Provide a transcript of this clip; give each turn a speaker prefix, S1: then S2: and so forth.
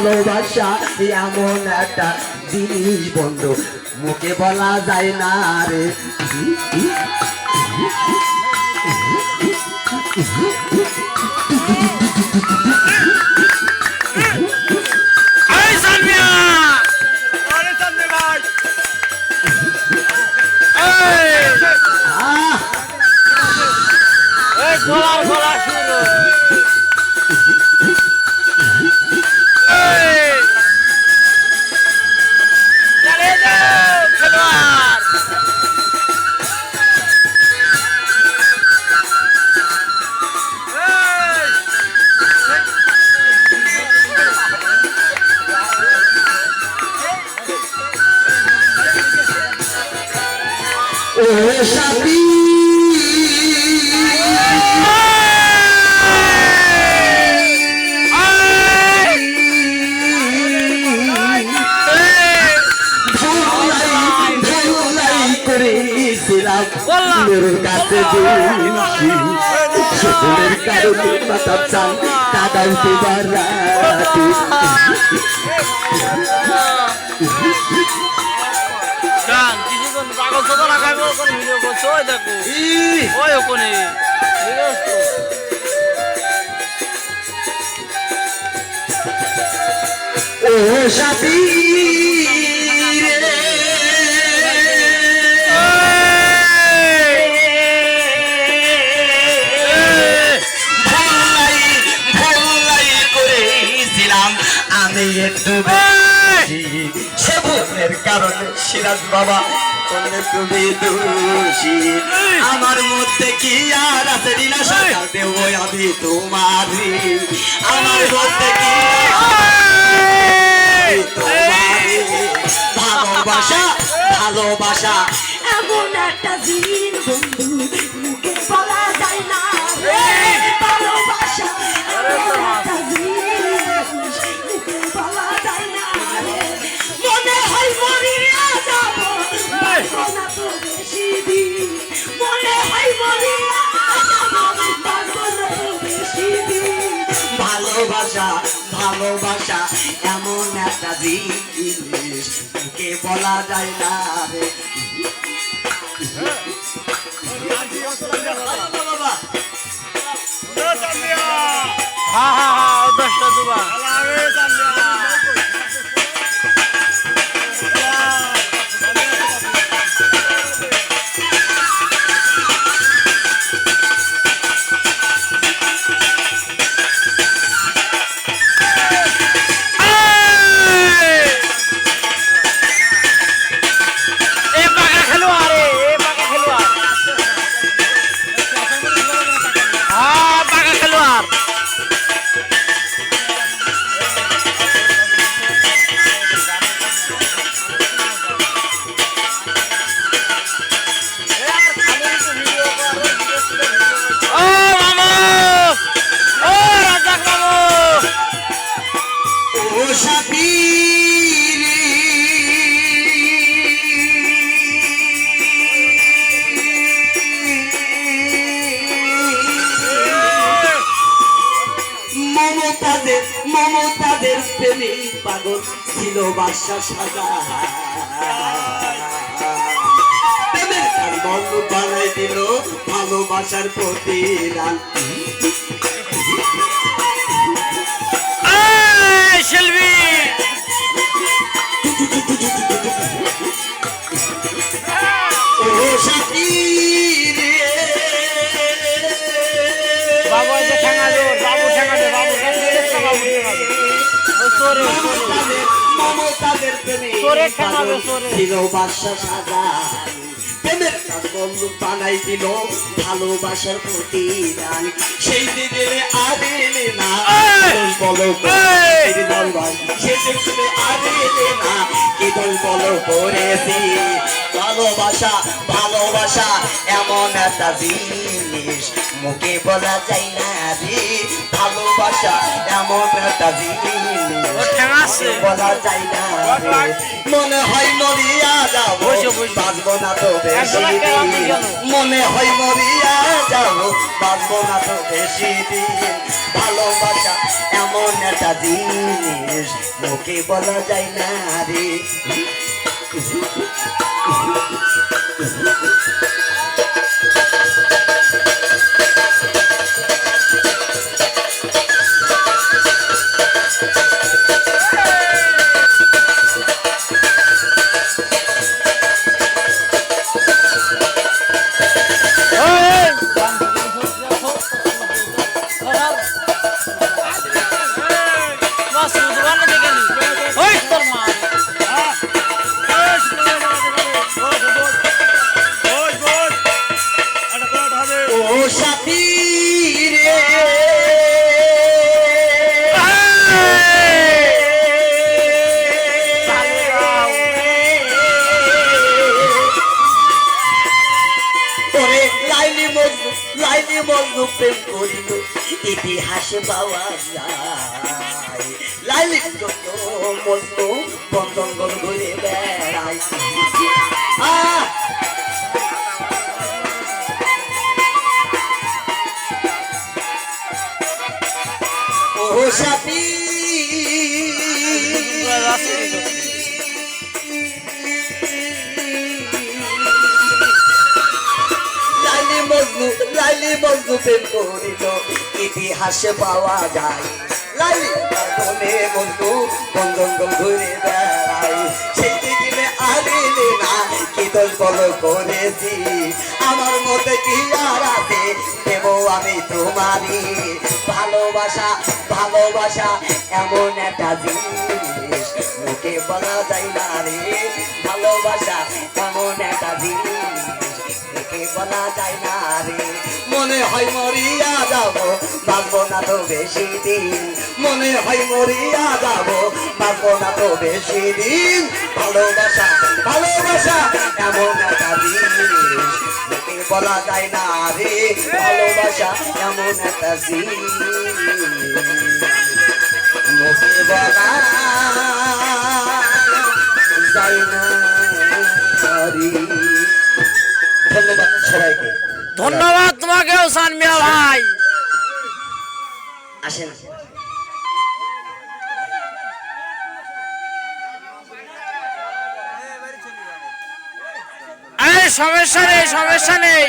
S1: ভালোবাসা এমন একটা জিনিস বন্ধু মুখে বলা যায় না রে। ও সাথী মেরুর কাছে সকলের কারণে মাথা চান কাদাইতে বারাতি ও সাথী আমি একটু সেবনের কারণে সিরাজ বাবা করলে তুমি দোষী আমার মধ্যে কি আর আছে রিনা সকাল দেব আমি তোমার আমার মধ্যে কি ভালোবাসা ভালোবাসা
S2: এমন একটা জিনিস বন্ধু মুখে বলা যায় না ভালোবাসা এমন একটা জিনিস মুখে বলা যায় না মনে হয় মরিয়া যাব বাঁচবো না তো বেশি দিন মনে হয় মরিয়া যাব বাঁচবো না তো বেশি দিন
S1: ভালোবাসা ভালোবাসা এমন একটা জিনিস মুখে বলা যায় না রে। মমতাদের প্রেমে পাগল ছিল বাদশা সাজা প্রেমের কারণ বানাই দিল ভালোবাসার প্রতিদান
S3: শিল্পী
S1: ও সাথী
S3: বাবু যে ঠেঙা দে বাবু ঠেঙা দে বাবু
S1: মমতাদের প্রেমে ছিল বাদশা সাজা প্রেমের বন্ধু বানাই দিল ভালোবাসার প্রতিদান সেই দিকে আরে না বলো সেই দিকে আরে না কি দল বলো করেছি ভালোবাসা ভালোবাসা এমন একটা জিনিস জিনিস মুখে বলা যায় না রে ভালোবাসা এমন একটা জিনিস
S3: ওর ঠ্যাঙা আছে।
S1: বলা যায় না রে মনে হয় মরিয়া যাব
S3: বসো, বসো।
S1: বাঁচবো না তো বেশি
S3: একজন একটা রাতে
S1: দিন
S3: গেল।
S1: মনে হয় মরিয়া যাব বাঁচবো না তো বেশি দিন ভালোবাসা এমন একটা জিনিস মুখে বলা যায় না রে ও সাথী রে ওরে লাইলি মজনু প্রেম করিল ইতিহাসে পাওয়া যায় লাইলির জন্য মজনু বন জঙ্গল ঘুরে বেড়ায় ও সাথী লাইলি মজনু প্রেম করিল ইতিহাসে পাওয়া যায় লাইলি মনে মজনু বন জঙ্গল ঘুরে বেড়ায় সেই দিকে আরিলে না কি দোষ বলো করেছি আমার মতে কি আর আছে দেব আমি তোমারই ভালোবাসা ভালোবাসা এমন একটা জিনিস মুখে বলা যায় না রে ভালোবাসা এমন একটা জিনিস মুখে বলা যায় না রে মনে হয় মরিয়া যাব বাঁচবো না তো বেশি দিন মনে হয় মরিয়া যাব বাঁচবো না তো বেশি দিন ভালোবাসা ভালোবাসা এমন একটা জিনিস মুখে বলা যায় না রে ভালোবাসা এমন একটা জিনিস মুখে বলা যায় না রে ধন্যবাদ সবাইকে
S3: ধন্যবাদ তোমাকেও সান মিয়া ভাই।
S1: আসেন
S3: সমস্যা নেই সমস্যা নেই।